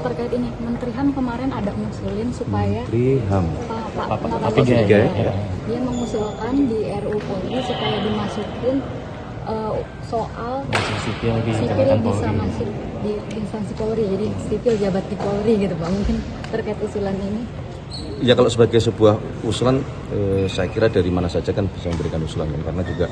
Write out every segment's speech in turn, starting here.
terkait ini, Menteri HAM kemarin ada mengusulin supaya Menteri HAM Pak dia mengusulkan di RUU Polri supaya dimasukin soal sipil bisa masuk di instansi Polri, jadi sipil jabat di Polri gitu Pak. Mungkin terkait usulan ini. Ya kalau sebagai sebuah usulan, saya kira dari mana saja kan bisa memberikan usulan kan, karena juga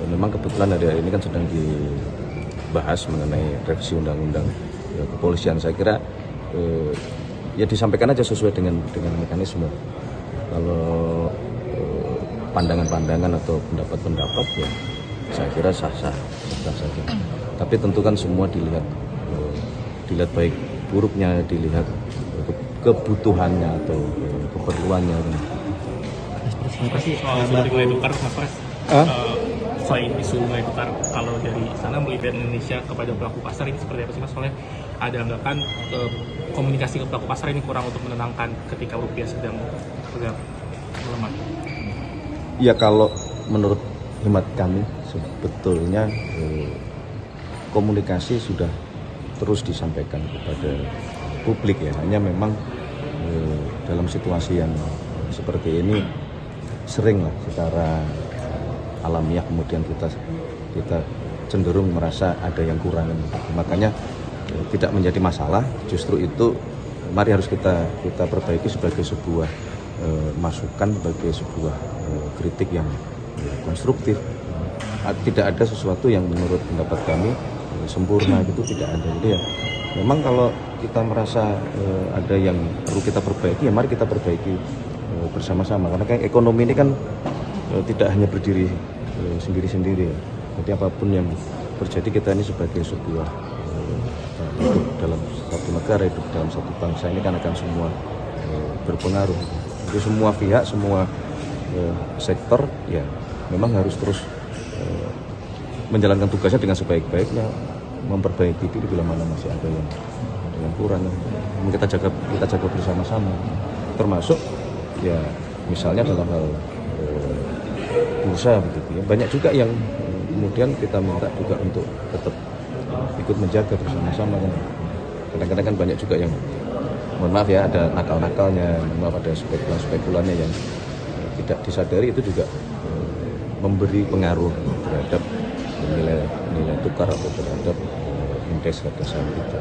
memang kebetulan hari ini kan sedang dibahas mengenai revisi undang-undang kepolisian. Saya kira ya disampaikan aja sesuai dengan mekanisme. Kalau pandangan-pandangan atau pendapat-pendapat ya saya kira sah-sah saja. Tapi tentu kan semua dilihat baik buruknya, dilihat kebutuhannya atau keperluannya. Soal isu nilai tukar, kalau dari sana melihat Indonesia kepada pelaku pasar ini seperti apa sih Mas? Soalnya ada anggapan komunikasi ke pelaku pasar ini kurang untuk menenangkan ketika rupiah sedang agak melemah. Ya kalau menurut hemat kami sebetulnya komunikasi sudah terus disampaikan kepada publik ya, hanya memang dalam situasi yang seperti ini seringlah secara alamiah kemudian kita cenderung merasa ada yang kurang, makanya tidak menjadi masalah. Justru itu mari harus kita perbaiki sebagai sebuah masukan, sebagai sebuah kritik yang konstruktif. Tidak ada sesuatu yang menurut pendapat kami sempurna, gitu tidak ada. Jadi ya memang kalau kita merasa ada yang perlu kita perbaiki, ya mari kita perbaiki bersama-sama, karena kayak ekonomi ini kan tidak hanya berdiri sendiri-sendiri ya. Jadi apapun yang terjadi, kita ini sebagai sebuah hidup dalam satu negara, hidup dalam satu bangsa, ini kan akan semua berpengaruh. Jadi semua pihak, semua sektor ya memang harus terus menjalankan tugasnya dengan sebaik-baiknya, memperbaiki diri bila mana masih ada yang kurang. Kita jaga bersama-sama, termasuk ya misalnya dalam hal bursa begitu ya. Banyak juga yang kemudian kita minta juga untuk tetap ikut menjaga bersama-sama kan. Kadang-kadang kan banyak juga yang mohon maaf ya, ada nakal-nakalnya, mohon maaf ada spekulan-spekulannya yang tidak disadari, itu juga memberi pengaruh terhadap nilai tukar atau terhadap indeks harga saham kita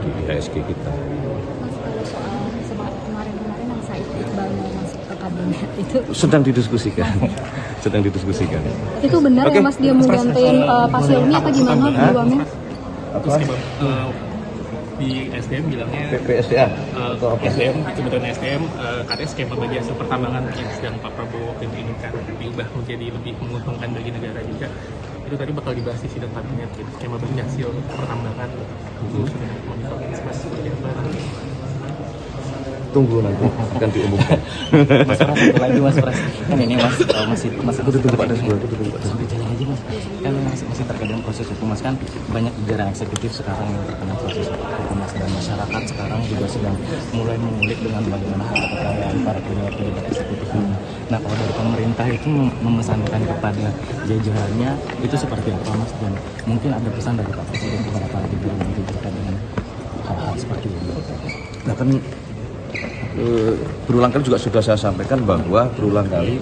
di IHSG kita. Soal kemarin yang Said Iqbal mau masuk ke kabinet itu Sedang didiskusikan. Itu benar ya Mas, dia mau gantiin Pak Silmi apa gimana di Wamen? Di SDM bilangnya PSDA atau apa? SDM, Kementerian SDM katanya skema bagi hasil pertambangan yang sedang Pak Prabowo ini kan diubah menjadi lebih menguntungkan bagi negara juga. Itu tadi bakal dibahas di sidang kabinet gitu, skema bagi hasil pertambangan. Sudah monitor Mas seperti apa? Tunggu nanti akan diumumkan. Mas Pras, satu lagi Mas Pras, kan ini Mas masih Tunggu Pak Dasbul. sampai jalan aja Mas, kan masih terkait dengan proses hukum Mas, kan banyak jajaran eksekutif sekarang yang terkena proses hukum Mas, dan masyarakat sekarang juga sedang mulai mengulik dengan bagaimana harta kekayaan para pejabat eksekutif ini. Nah kalau dari pemerintah itu memesankan kepada jajarannya itu seperti apa Mas, dan mungkin ada pesan dari Pak Presiden kepada para jajaran itu terkait dengan hal-hal seperti ini? Nah kan berulang kali juga sudah saya sampaikan bahwa berulang kali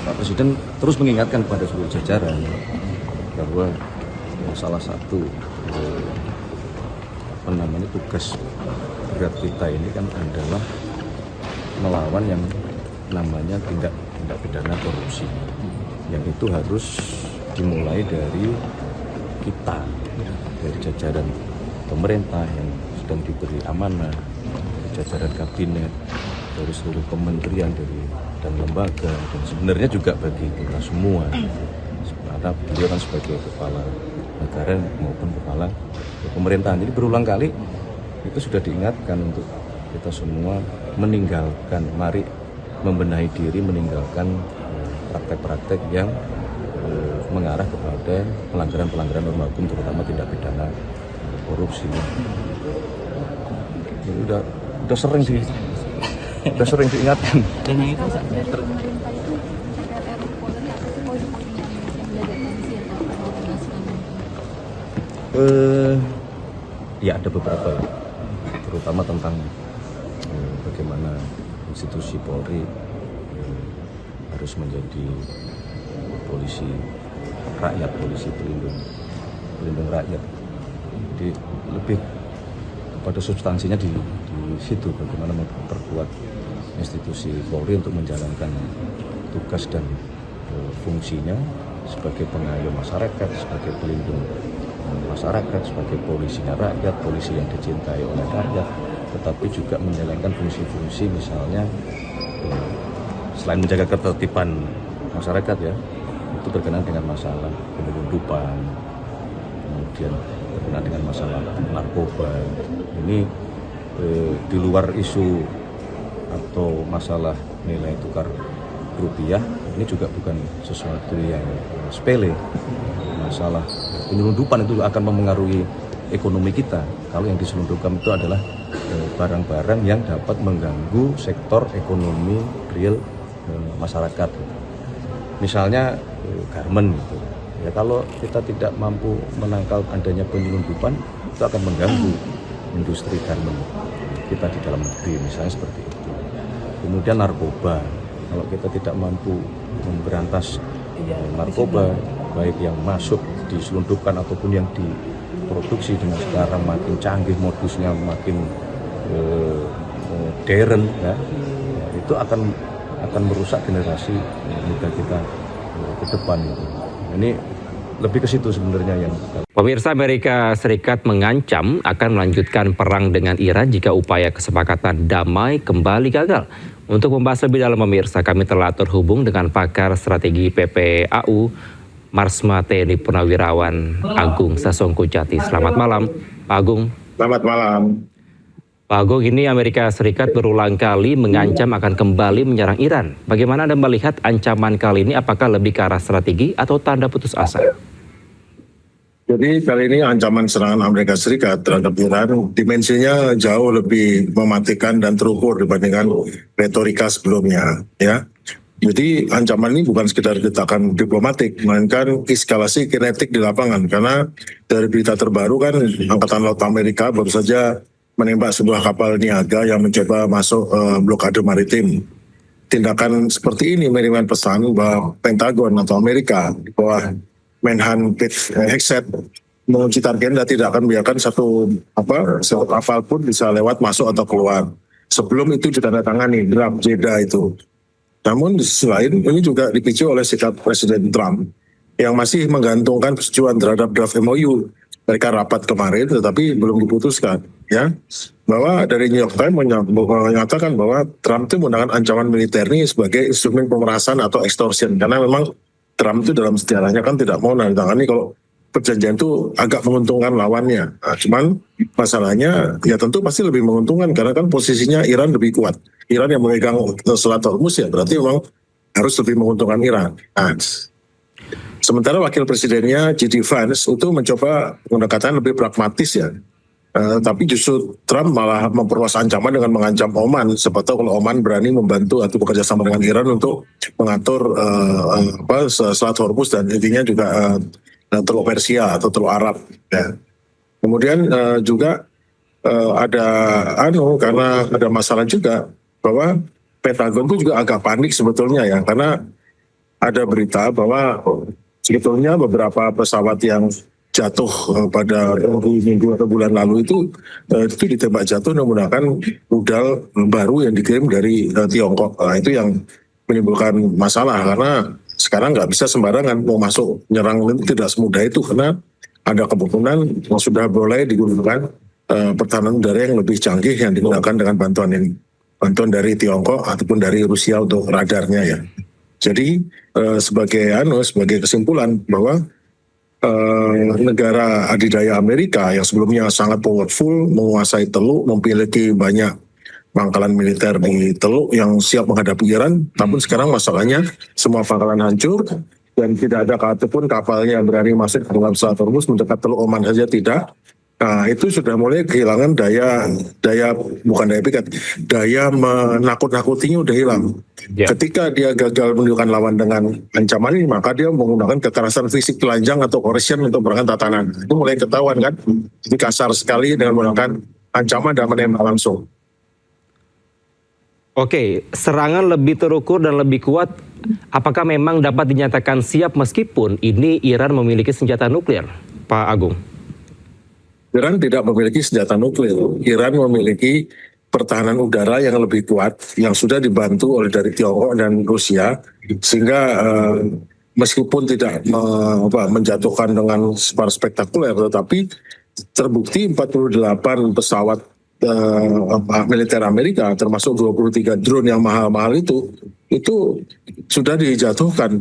Pak Presiden terus mengingatkan kepada seluruh jajaran bahwa salah satu tugas berat kita ini kan adalah melawan yang namanya tindak pidana korupsi, yang itu harus dimulai dari kita, dari jajaran pemerintah yang sedang diberi amanah, jajaran kabinet, dari seluruh kementerian dan lembaga, dan sebenarnya juga bagi kita semua, karena beliau kan sebagai kepala negara maupun kepala pemerintahan. Jadi berulang kali itu sudah diingatkan untuk kita semua meninggalkan, mari membenahi diri, meninggalkan praktek-praktek yang mengarah kepada pelanggaran norma hukum, terutama tindak pidana korupsi. Jadi udah sering diingatkan. Dan yang itu Pemerintah itu terkait RUU Polri apa sih poin-poinnya yang belajar komisi atau Ya ada beberapa terutama tentang bagaimana institusi Polri harus menjadi polisi rakyat, polisi pelindung rakyat. Jadi lebih kepada substansinya di situ, bagaimana memperkuat institusi Polri untuk menjalankan tugas dan fungsinya sebagai pengayom masyarakat, sebagai pelindung masyarakat, sebagai polisinya rakyat, polisi yang dicintai oleh rakyat, tetapi juga menjalankan fungsi-fungsi misalnya selain menjaga ketertiban masyarakat ya, itu berkenaan dengan masalah penyelundupan, kemudian berkenaan dengan masalah narkoba. Ini di luar isu atau masalah nilai tukar rupiah, ini juga bukan sesuatu yang sepele. Masalah penyelundupan itu akan mempengaruhi ekonomi kita. Kalau yang diselundupkan itu adalah barang-barang yang dapat mengganggu sektor ekonomi real masyarakat. Misalnya garmen gitu. Ya, kalau kita tidak mampu menangkal adanya penyelundupan, itu akan mengganggu industri garmen kita di dalam negeri, misalnya seperti itu. Kemudian narkoba, kalau kita tidak mampu memberantas narkoba, baik yang masuk diselundupkan ataupun yang diproduksi dengan sekarang makin canggih, modusnya makin modern, ya, itu akan merusak generasi muda kita ke depan. Gitu. Ini lebih ke situ sebenarnya yang. Pemirsa, Amerika Serikat mengancam akan melanjutkan perang dengan Iran jika upaya kesepakatan damai kembali gagal. Untuk membahas lebih dalam, pemirsa, kami telah terhubung dengan pakar strategi PPAU Marsma TNI Purnawirawan Agung Sasongko Jati. Selamat malam, Pak Agung. Selamat malam. Pak Agung, ini Amerika Serikat berulang kali mengancam akan kembali menyerang Iran. Bagaimana Anda melihat ancaman kali ini? Apakah lebih ke arah strategi atau tanda putus asa? Jadi kali ini ancaman serangan Amerika Serikat terhadap Iran dimensinya jauh lebih mematikan dan terukur dibandingkan retorika sebelumnya, ya. Jadi ancaman ini bukan sekedar tindakan diplomatik, melainkan eskalasi kinetik di lapangan. Karena dari berita terbaru kan Angkatan Laut Amerika baru saja menembak sebuah kapal niaga yang mencoba masuk blokade maritim. Tindakan seperti ini mengirimkan pesan bahwa Pentagon atau Amerika di bawah Menhan Pete Hegseth mengunci agenda tidak akan membiarkan satu kapal pun bisa lewat masuk atau keluar sebelum itu ditandatangani draft JEDA itu. Namun di sisi lain ini juga dipicu oleh sikap Presiden Trump yang masih menggantungkan persetujuan terhadap draft MOU. Mereka rapat kemarin tetapi belum diputuskan, ya. Bahwa dari New York Times menyatakan bahwa Trump itu menggunakan ancaman militer ini sebagai instrumen pemerasan atau extortion, karena memang Trump itu dalam sejarahnya kan tidak mau menandatangani kalau perjanjian itu agak menguntungkan lawannya. Nah, cuman masalahnya ya tentu pasti lebih menguntungkan karena kan posisinya Iran lebih kuat. Iran yang memegang Selat Hormuz ya berarti memang harus lebih menguntungkan Iran. Nah, sementara wakil presidennya J.D. Vance itu mencoba pendekatan lebih pragmatis ya. Tapi justru Trump malah memperluas ancaman dengan mengancam Oman. Siapa tahu kalau Oman berani membantu atau bekerja sama dengan Iran untuk mengatur Selat Hormuz dan intinya juga Teluk Persia atau Teluk Arab. Ya. Kemudian juga karena ada masalah juga bahwa Pentagon itu juga agak panik sebetulnya ya, karena ada berita bahwa sebetulnya beberapa pesawat yang jatuh pada minggu atau bulan lalu itu ditembak jatuh menggunakan rudal baru yang dikirim dari Tiongkok. Nah, itu yang menimbulkan masalah karena sekarang nggak bisa sembarangan mau masuk nyerang, itu tidak semudah itu karena ada kemungkinan sudah boleh digunakan pertahanan udara yang lebih canggih yang digunakan dengan bantuan dari Tiongkok ataupun dari Rusia untuk radarnya ya. Jadi sebagai kesimpulan bahwa negara adidaya Amerika yang sebelumnya sangat powerful, menguasai Teluk, memiliki banyak pangkalan militer di Teluk yang siap menghadapi Iran, namun sekarang masalahnya semua pangkalan hancur dan tidak ada satupun kapalnya yang berani masuk ke dalam Selat Hormuz, mendekat Teluk Oman saja tidak. Nah, itu sudah mulai kehilangan daya pikat, daya menakut-nakutinya udah hilang. Yeah. Ketika dia gagal menunjukkan lawan dengan ancaman ini, maka dia menggunakan kekerasan fisik telanjang atau coercion untuk melakukan tatanan. Itu mulai ketahuan kan, jadi kasar sekali dengan menggunakan ancaman dan menembak langsung. Oke, serangan lebih terukur dan lebih kuat. Apakah memang dapat dinyatakan siap meskipun ini Iran memiliki senjata nuklir, Pak Agung? Iran tidak memiliki senjata nuklir. Iran memiliki pertahanan udara yang lebih kuat, yang sudah dibantu oleh dari Tiongkok dan Rusia, sehingga meskipun tidak menjatuhkan dengan spektakuler, tetapi terbukti 48 pesawat militer Amerika, termasuk 23 drone yang mahal-mahal itu sudah dijatuhkan.